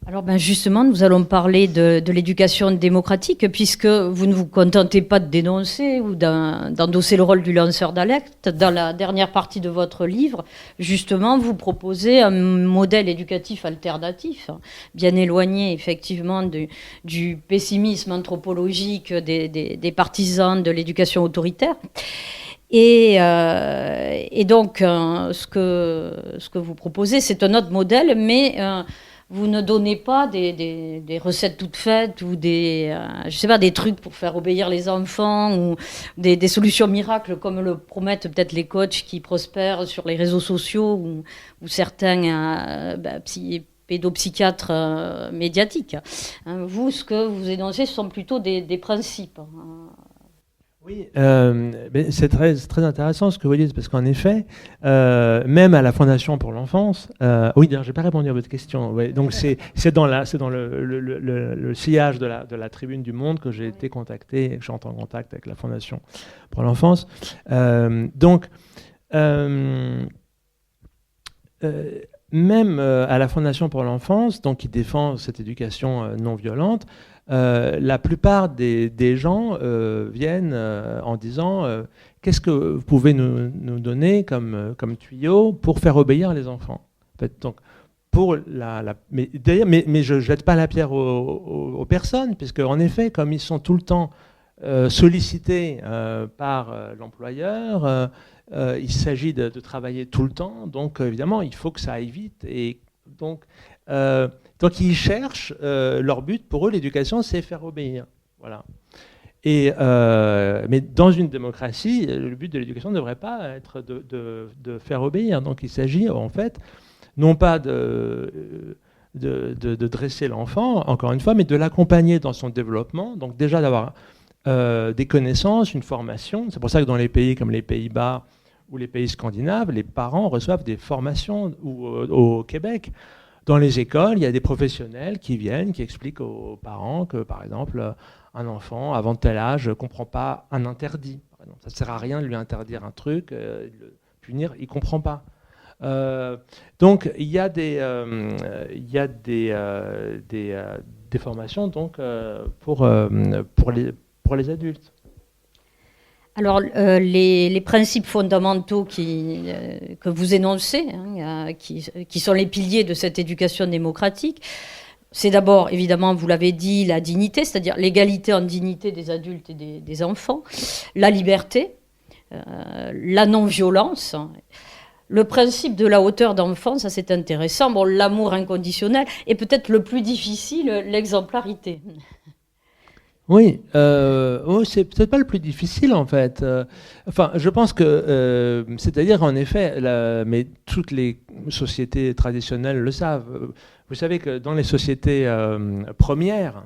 Alors justement, nous allons parler de l'éducation démocratique, puisque vous ne vous contentez pas de dénoncer ou d'endosser le rôle du lanceur d'alerte. Dans la dernière partie de votre livre, justement, vous proposez un modèle éducatif alternatif, bien éloigné effectivement du pessimisme anthropologique des partisans de l'éducation autoritaire. Et donc, ce que vous proposez, c'est un autre modèle, mais... vous ne donnez pas des recettes toutes faites ou des trucs pour faire obéir les enfants ou des solutions miracles comme le promettent peut-être les coachs qui prospèrent sur les réseaux sociaux ou certains pédopsychiatres médiatiques. Vous, ce que vous énoncez, ce sont plutôt des principes. Oui, mais c'est très intéressant ce que vous dites, parce qu'en effet, même à la Fondation pour l'enfance, oui, d'ailleurs, je n'ai pas répondu à votre question. Ouais, donc c'est dans le sillage de la Tribune du Monde que j'ai été contacté, et que je suis en contact avec la Fondation pour l'enfance. Même à la Fondation pour l'enfance, donc qui défend cette éducation non violente, la plupart des gens viennent en disant qu'est-ce que vous pouvez nous donner comme tuyau pour faire obéir les enfants. En fait, donc, mais je ne jette pas la pierre aux personnes, puisque en effet, comme ils sont tout le temps sollicités par l'employeur, il s'agit de travailler tout le temps, donc évidemment, il faut que ça aille vite. Et donc ils cherchent, leur but pour eux, l'éducation, c'est faire obéir. Voilà. Mais dans une démocratie, le but de l'éducation ne devrait pas être de faire obéir. Donc il s'agit en fait, non pas de dresser l'enfant, encore une fois, mais de l'accompagner dans son développement. Donc déjà d'avoir des connaissances, une formation. C'est pour ça que dans les pays comme les Pays-Bas ou les pays scandinaves, les parents reçoivent des formations, ou au Québec. Dans les écoles, il y a des professionnels qui viennent, qui expliquent aux parents que, par exemple, un enfant, avant tel âge, ne comprend pas un interdit. Ça ne sert à rien de lui interdire un truc, de le punir, il ne comprend pas. Donc, il y a des formations donc, pour les adultes. Alors, les principes fondamentaux que vous énoncez, qui sont les piliers de cette éducation démocratique, c'est d'abord, évidemment, vous l'avez dit, la dignité, c'est-à-dire l'égalité en dignité des adultes et des enfants, la liberté, la non-violence, le principe de la hauteur d'enfant, ça c'est intéressant, bon, l'amour inconditionnel, et peut-être le plus difficile, l'exemplarité. Oui, c'est peut-être pas le plus difficile en fait. Enfin, je pense que, c'est-à-dire en effet, mais toutes les sociétés traditionnelles le savent. Vous savez que dans les sociétés premières,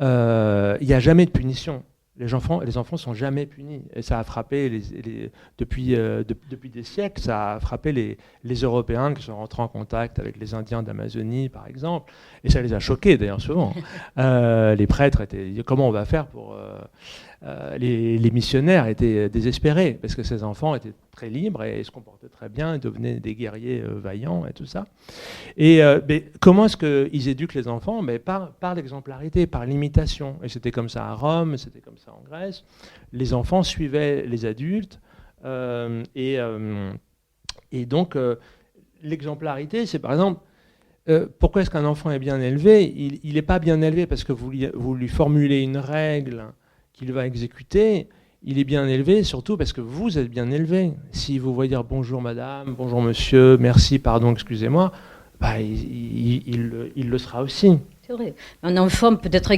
il n'y a jamais de punition. Les enfants sont jamais punis. Et ça a frappé depuis des siècles, ça a frappé les Européens qui sont rentrés en contact avec les Indiens d'Amazonie, par exemple. Et ça les a choqués, d'ailleurs, souvent. Les prêtres étaient... Comment on va faire pour... les missionnaires étaient désespérés, parce que ces enfants étaient très libres et se comportaient très bien, et devenaient des guerriers vaillants et tout ça. Et mais comment est-ce qu'ils éduquent les enfants? Mais par l'exemplarité, par l'imitation. Et c'était comme ça à Rome, c'était comme ça en Grèce. Les enfants suivaient les adultes. Et donc, l'exemplarité, c'est par exemple... pourquoi est-ce qu'un enfant est bien élevé? Il n'est pas bien élevé parce que vous lui formulez une règle qu'il va exécuter. Il est bien élevé surtout parce que vous êtes bien élevé. Si vous voyez dire bonjour madame, bonjour monsieur, merci, pardon, excusez-moi, bah, il le sera aussi. C'est vrai. Un enfant peut être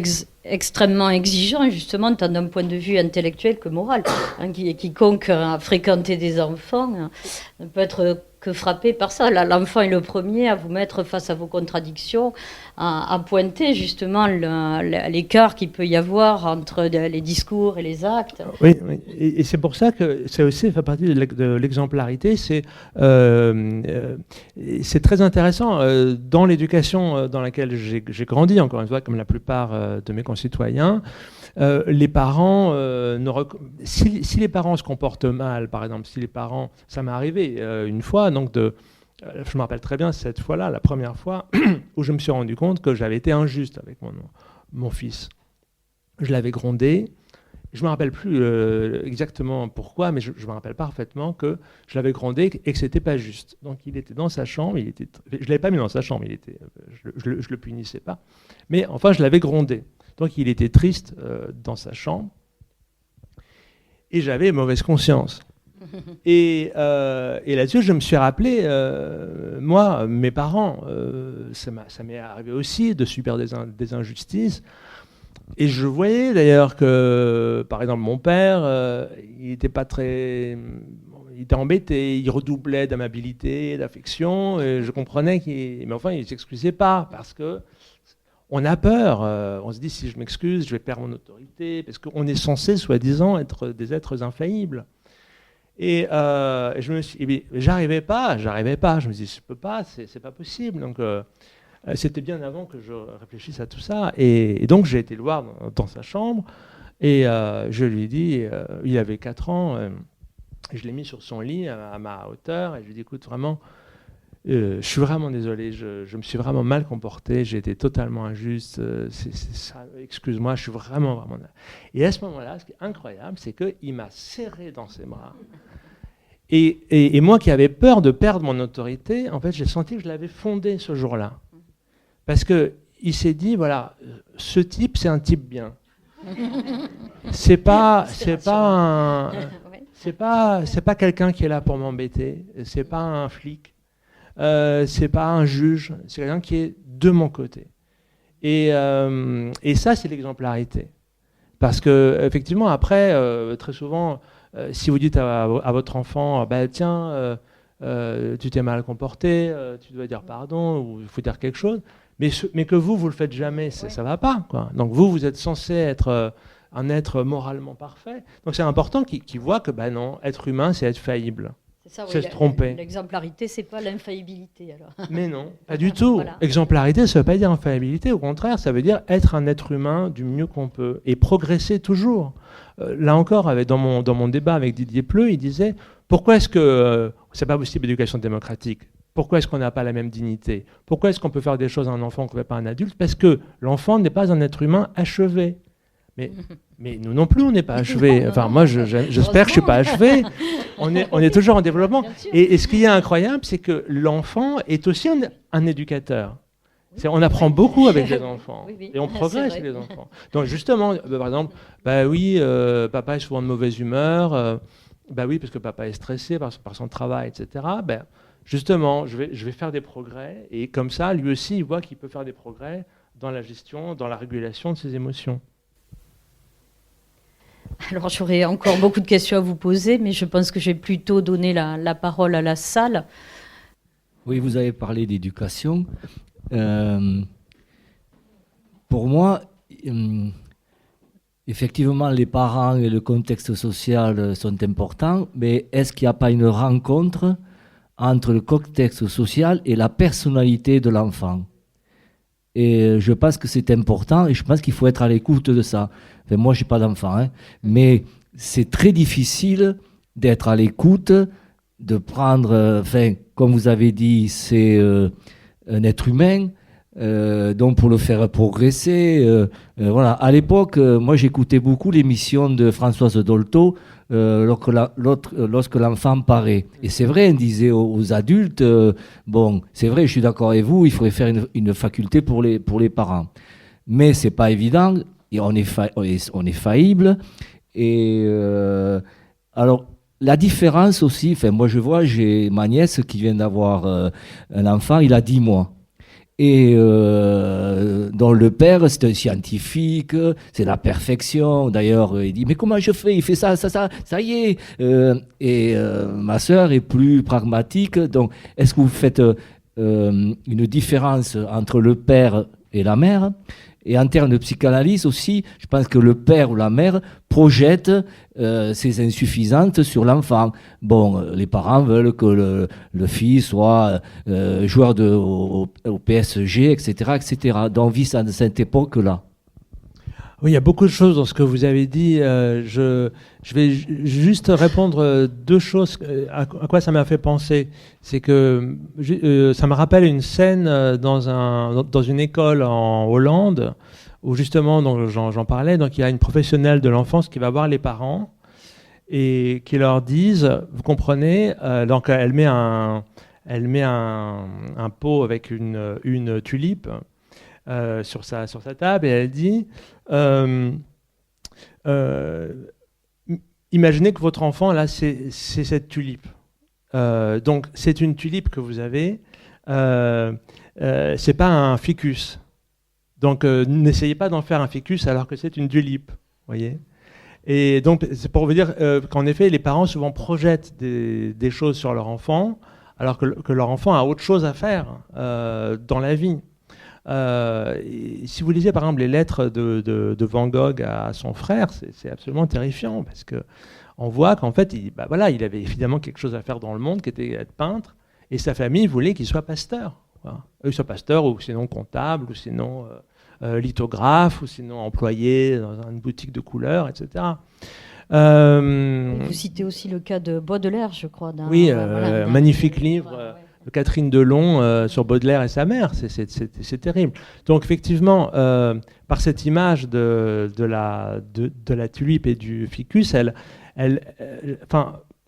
extrêmement exigeant, justement, tant d'un point de vue intellectuel que moral. Quiconque a fréquenté des enfants ne peut être que frappé par ça. Là, l'enfant est le premier à vous mettre face à vos contradictions, à pointer justement l'écart qu'il peut y avoir entre les discours et les actes. Oui, oui. Et c'est pour ça que c'est aussi fait partie de l'exemplarité. C'est très intéressant. Dans l'éducation dans laquelle j'ai grandi, encore une fois, comme la plupart de mes concitoyens, les parents, si les parents se comportent mal, par exemple, si les parents, ça m'est arrivé une fois, donc je me rappelle très bien cette fois-là, la première fois où je me suis rendu compte que j'avais été injuste avec mon fils. Je l'avais grondé. Je ne me rappelle plus exactement pourquoi, mais je me rappelle parfaitement que je l'avais grondé et que ce n'était pas juste. Donc il était dans sa chambre, je ne l'avais pas mis dans sa chambre, je ne le punissais pas, mais enfin je l'avais grondé. Donc il était triste dans sa chambre et j'avais mauvaise conscience. Et là-dessus, je me suis rappelé, moi, mes parents, ça m'est arrivé aussi de subir des injustices. Et je voyais d'ailleurs que, par exemple, mon père, il était pas très... Il était embêté, il redoublait d'amabilité, d'affection, et je comprenais mais enfin, il ne s'excusait pas, parce que on a peur. On se dit, si je m'excuse, je vais perdre mon autorité, parce qu'on est censé, soi-disant, être des êtres infaillibles. Et j'arrivais pas. Je me dis, je peux pas, c'est pas possible. Donc, c'était bien avant que je réfléchisse à tout ça. Et donc, j'ai été le voir dans sa chambre, et je lui ai dit, il avait 4 ans, je l'ai mis sur son lit à ma hauteur, et je lui ai dit, écoute, vraiment, je suis vraiment désolé, je me suis vraiment mal comporté, j'ai été totalement injuste, excuse-moi, je suis vraiment... Et à ce moment-là, ce qui est incroyable, c'est qu'il m'a serré dans ses bras. Et moi qui avais peur de perdre mon autorité, en fait, j'ai senti que je l'avais fondé ce jour-là. Parce qu'il s'est dit, voilà, ce type, c'est un type bien. C'est pas quelqu'un qui est là pour m'embêter, c'est pas un flic, c'est pas un juge, c'est quelqu'un qui est de mon côté. Et ça, c'est l'exemplarité. Parce que effectivement, après, très souvent, si vous dites à votre enfant, bah, tiens, tu t'es mal comporté, tu dois dire pardon, ou il faut dire quelque chose, mais que vous le faites jamais, ça va pas, quoi. Donc vous êtes censé être un être moralement parfait. Donc c'est important qu'il voit que, bah non, être humain, c'est être faillible. C'est se tromper. L'exemplarité, c'est pas l'infaillibilité, alors. Mais non, pas du tout. Voilà. Exemplarité, ça ne veut pas dire infaillibilité. Au contraire, ça veut dire être un être humain du mieux qu'on peut et progresser toujours. Là encore, dans mon débat avec Didier Pleu, il disait pourquoi est-ce que c'est pas possible l'éducation démocratique? Pourquoi est-ce qu'on n'a pas la même dignité? Pourquoi est-ce qu'on peut faire des choses à un enfant qu'on ne fait pas à un adulte? Parce que l'enfant n'est pas un être humain achevé. Mais nous non plus, on n'est pas achevé. Enfin, moi, j'espère que je ne suis pas achevé. On est toujours en développement. Et ce qui est incroyable, c'est que l'enfant est aussi un éducateur. On apprend beaucoup avec les enfants. Oui. Et on progresse avec les enfants. Donc justement, par exemple, bah oui, papa est souvent de mauvaise humeur. Bah oui, parce que papa est stressé par son travail, etc. Ben, justement, je vais faire des progrès. Et comme ça, lui aussi, il voit qu'il peut faire des progrès dans la gestion, dans la régulation de ses émotions. Alors, j'aurais encore beaucoup de questions à vous poser, mais je pense que je vais plutôt donner la parole à la salle. Oui, vous avez parlé d'éducation. Pour moi, effectivement, les parents et le contexte social sont importants, mais est-ce qu'il n'y a pas une rencontre entre le contexte social et la personnalité de l'enfant? Et je pense que c'est important et je pense qu'il faut être à l'écoute de ça. Enfin, moi, je n'ai pas d'enfant, mais c'est très difficile d'être à l'écoute, de prendre, comme vous avez dit, c'est un être humain, donc pour le faire progresser. Voilà. À l'époque, moi, j'écoutais beaucoup l'émission de Françoise Dolto, lorsque l'enfant paraît. Et c'est vrai, on disait aux adultes, bon, c'est vrai, je suis d'accord avec vous, il faudrait faire une faculté pour les parents. Mais c'est pas évident, et on est faillible. Et alors, la différence aussi, moi je vois, j'ai ma nièce qui vient d'avoir un enfant, il a 10 mois. Et dont le père, c'est un scientifique, c'est la perfection. D'ailleurs, il dit, mais comment je fais? Il fait ça y est. Et ma sœur est plus pragmatique. Donc, est-ce que vous faites une différence entre le père et la mère? Et en termes de psychanalyse aussi, je pense que le père ou la mère projette ses insuffisances sur l'enfant. Bon, les parents veulent que le fils soit joueur au PSG, etc., etc. Donc, on vit cette époque-là. Oui, il y a beaucoup de choses dans ce que vous avez dit. Je vais juste répondre 2 choses. À quoi ça m'a fait penser? C'est que ça me rappelle une scène dans une école en Hollande où justement, donc j'en parlais. Donc il y a une professionnelle de l'enfance qui va voir les parents et qui leur disent, vous comprenez, donc elle met un pot avec une tulipe sur sa table et elle dit imaginez que votre enfant là c'est cette tulipe, donc c'est une tulipe que vous avez, c'est pas un ficus, donc n'essayez pas d'en faire un ficus alors que c'est une tulipe, voyez. Et donc c'est pour vous dire qu'en effet les parents souvent projettent des choses sur leur enfant alors que leur enfant a autre chose à faire dans la vie. Si vous lisez par exemple les lettres de Van Gogh à son frère, c'est absolument terrifiant parce que on voit qu'en fait, il avait évidemment quelque chose à faire dans le monde, qui était être peintre, et sa famille voulait qu'il soit pasteur. Voilà. Qu'il soit pasteur, ou sinon comptable, ou sinon lithographe, ou sinon employé dans une boutique de couleurs, etc. Vous citez aussi le cas de Baudelaire, je crois. Oui, magnifique livre de Catherine Delon sur Baudelaire et sa mère. C'est terrible. Donc effectivement, par cette image de la tulipe et du ficus,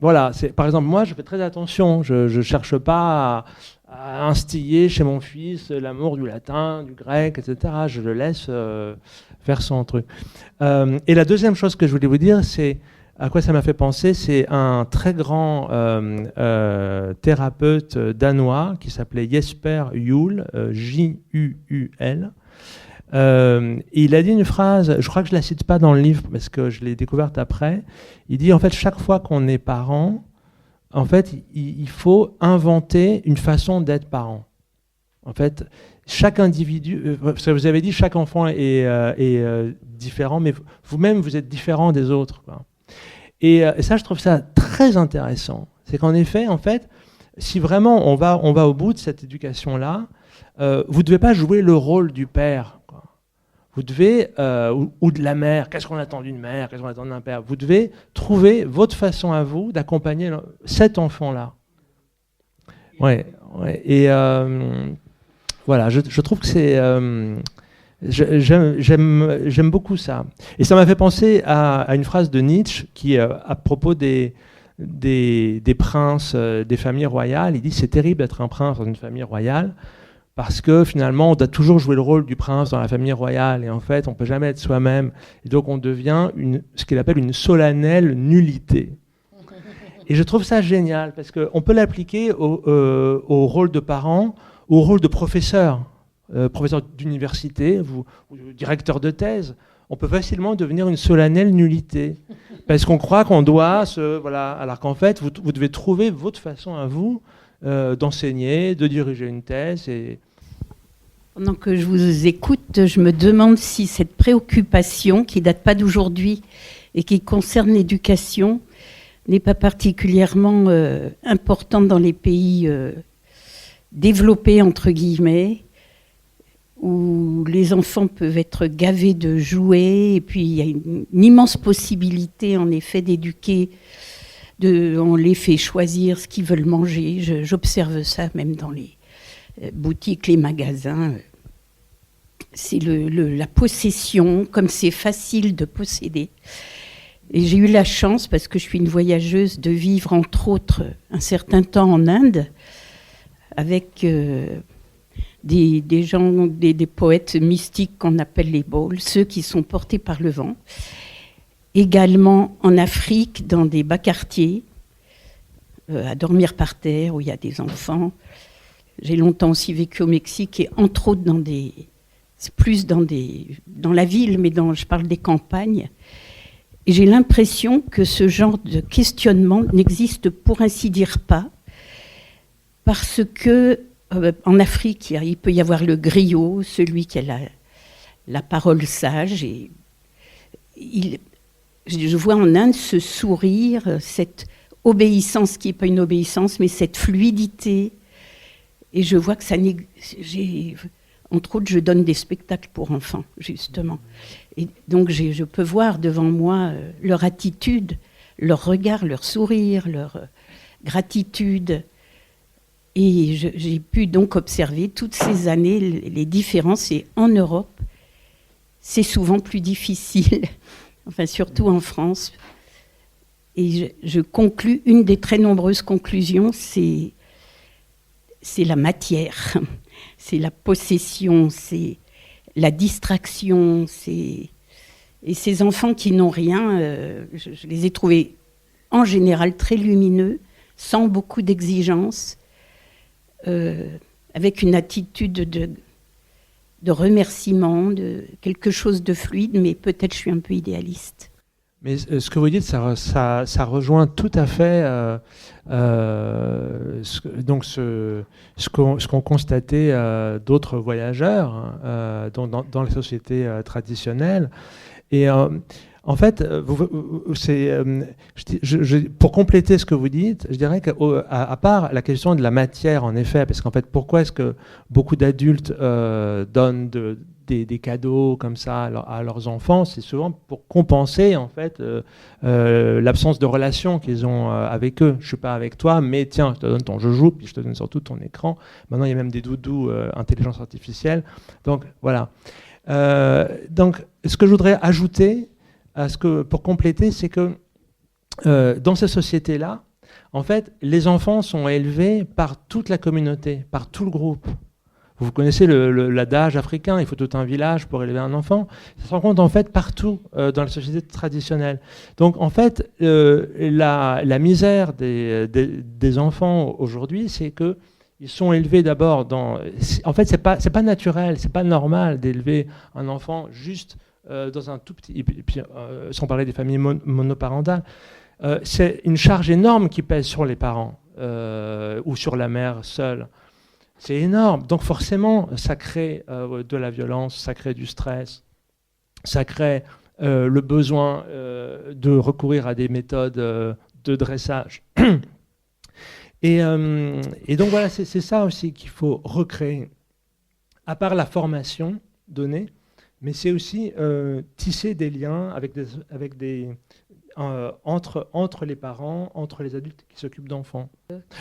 voilà, par exemple, moi, je fais très attention. Je ne cherche pas à instiller chez mon fils l'amour du latin, du grec, etc. Je le laisse faire son truc. Et la deuxième chose que je voulais vous dire, c'est à quoi ça m'a fait penser, c'est un très grand thérapeute danois qui s'appelait Jesper Juul, J-U-U-L. Il a dit une phrase, je crois que je ne la cite pas dans le livre parce que je l'ai découverte après. Il dit en fait, chaque fois qu'on est parent, en fait, il faut inventer une façon d'être parent. En fait, chaque individu, parce que vous avez dit chaque enfant est différent, mais vous-même vous êtes différent des autres, quoi. Et ça, je trouve ça très intéressant. C'est qu'en effet, en fait, si vraiment on va au bout de cette éducation-là, vous ne devez pas jouer le rôle du père, quoi. Vous devez, ou de la mère, qu'est-ce qu'on attend d'une mère, qu'est-ce qu'on attend d'un père. Vous devez trouver votre façon à vous d'accompagner cet enfant-là. Ouais. Et voilà, je trouve que c'est... J'aime beaucoup ça. Et ça m'a fait penser à une phrase de Nietzsche qui, à propos des princes, des familles royales, il dit « C'est terrible d'être un prince dans une famille royale parce que finalement, on doit toujours jouer le rôle du prince dans la famille royale et en fait, on ne peut jamais être soi-même. Et donc, on devient ce qu'il appelle une solennelle nullité. » Et je trouve ça génial parce qu'on peut l'appliquer au rôle de parent, au rôle de professeur. Professeur d'université ou directeur de thèse, on peut facilement devenir une solennelle nullité. Parce qu'on croit qu'on doit voilà, alors qu'en fait, vous devez trouver votre façon à vous d'enseigner, de diriger une thèse. Pendant que je vous écoute, je me demande si cette préoccupation, qui ne date pas d'aujourd'hui et qui concerne l'éducation, n'est pas particulièrement importante dans les pays développés, entre guillemets, où les enfants peuvent être gavés de jouets, et puis il y a une immense possibilité en effet d'éduquer, on les fait choisir ce qu'ils veulent manger. J'observe ça même dans les boutiques, les magasins. C'est la possession, comme c'est facile de posséder. Et j'ai eu la chance, parce que je suis une voyageuse, de vivre entre autres un certain temps en Inde avec... des gens, des poètes mystiques qu'on appelle les Bauls, ceux qui sont portés par le vent. Également en Afrique, dans des bas quartiers, à dormir par terre, où il y a des enfants. J'ai longtemps aussi vécu au Mexique, et entre autres c'est plus dans la ville, mais je parle des campagnes. Et j'ai l'impression que ce genre de questionnement n'existe pour ainsi dire pas, parce que en Afrique, il peut y avoir le griot, celui qui a la parole sage. Et je vois en Inde ce sourire, cette obéissance qui n'est pas une obéissance, mais cette fluidité. Et je vois que ça... Entre autres, je donne des spectacles pour enfants, justement. Et donc, je peux voir devant moi leur attitude, leur regard, leur sourire, leur gratitude. Et j'ai pu donc observer toutes ces années les différences. Et en Europe, c'est souvent plus difficile, enfin surtout en France. Et je conclus, une des très nombreuses conclusions, c'est la matière, c'est la possession, c'est la distraction. Et ces enfants qui n'ont rien, je les ai trouvés en général très lumineux, sans beaucoup d'exigences. Avec une attitude de remerciement, de quelque chose de fluide, mais peut-être je suis un peu idéaliste. Mais ce que vous dites, ça rejoint tout à fait ce qu'ont constaté d'autres voyageurs dans les sociétés traditionnelles. Et en fait, pour compléter ce que vous dites, je dirais qu'à part la question de la matière, en effet, parce qu'en fait, pourquoi est-ce que beaucoup d'adultes donnent des cadeaux comme ça à leurs enfants, c'est souvent pour compenser en fait l'absence de relation qu'ils ont avec eux. Je suis pas avec toi, mais tiens, je te donne ton joujou, puis je te donne surtout ton écran. Maintenant, il y a même des doudous intelligence artificielle. Donc voilà. Donc, ce que je voudrais ajouter, pour compléter, c'est que dans ces sociétés-là, en fait, les enfants sont élevés par toute la communauté, par tout le groupe. Vous connaissez l'adage africain, il faut tout un village pour élever un enfant. Ça se rencontre en fait partout dans les sociétés traditionnelles. Donc en fait, la misère des enfants aujourd'hui, c'est qu'ils sont élevés d'abord dans... En fait, c'est pas naturel, c'est pas normal d'élever un enfant juste dans un tout petit... Et puis, sans parler des familles monoparentales, c'est une charge énorme qui pèse sur les parents ou sur la mère seule. C'est énorme. Donc forcément, ça crée de la violence, ça crée du stress, ça crée le besoin de recourir à des méthodes de dressage. Et donc voilà, c'est ça aussi qu'il faut recréer. À part la formation donnée, mais c'est aussi tisser des liens entre les parents, entre les adultes qui s'occupent d'enfants.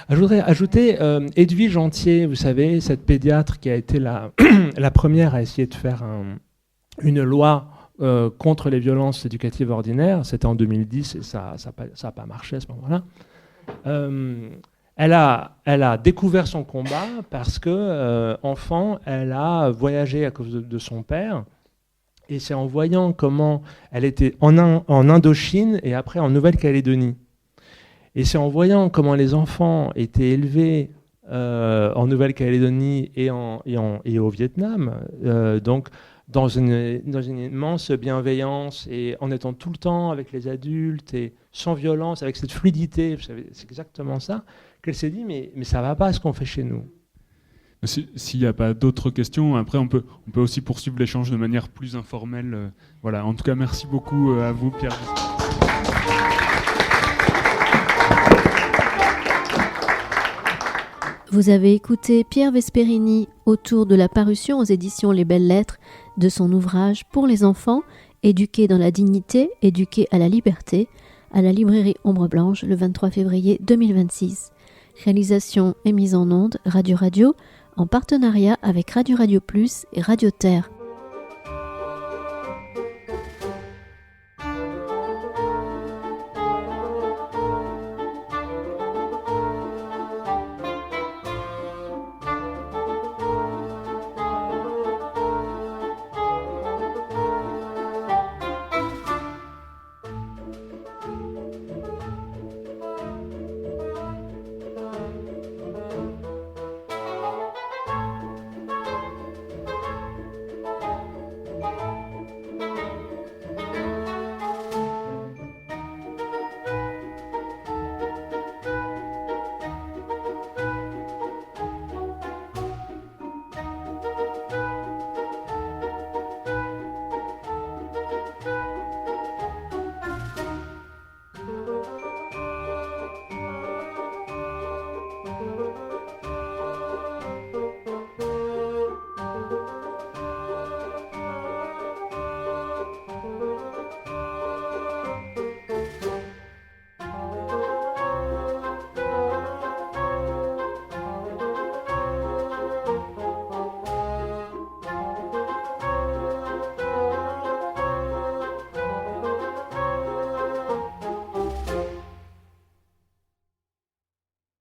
Je voudrais ajouter Edwige Antier, vous savez, cette pédiatre qui a été la première à essayer de faire une loi contre les violences éducatives ordinaires. C'était en 2010 et ça n'a pas marché à ce moment-là. Elle a découvert son combat parce que, enfant, elle a voyagé à cause de son père. Et c'est en voyant comment elle était en Indochine et après en Nouvelle-Calédonie. Et c'est en voyant comment les enfants étaient élevés en Nouvelle-Calédonie et au Vietnam, donc dans une immense bienveillance et en étant tout le temps avec les adultes et sans violence, avec cette fluidité, vous savez, c'est exactement ça, qu'elle s'est dit mais ça va pas ce qu'on fait chez nous. S'il n'y a pas d'autres questions, après on peut aussi poursuivre l'échange de manière plus informelle. Voilà. En tout cas, merci beaucoup à vous, Pierre. Vous avez écouté Pierre Vesperini autour de la parution aux éditions Les Belles Lettres de son ouvrage Pour les enfants, éduqués dans la dignité, éduqués à la liberté, à la librairie Ombre Blanche le 23 février 2026. Réalisation et mise en onde Radio, en partenariat avec Radio Plus et Radio Terre.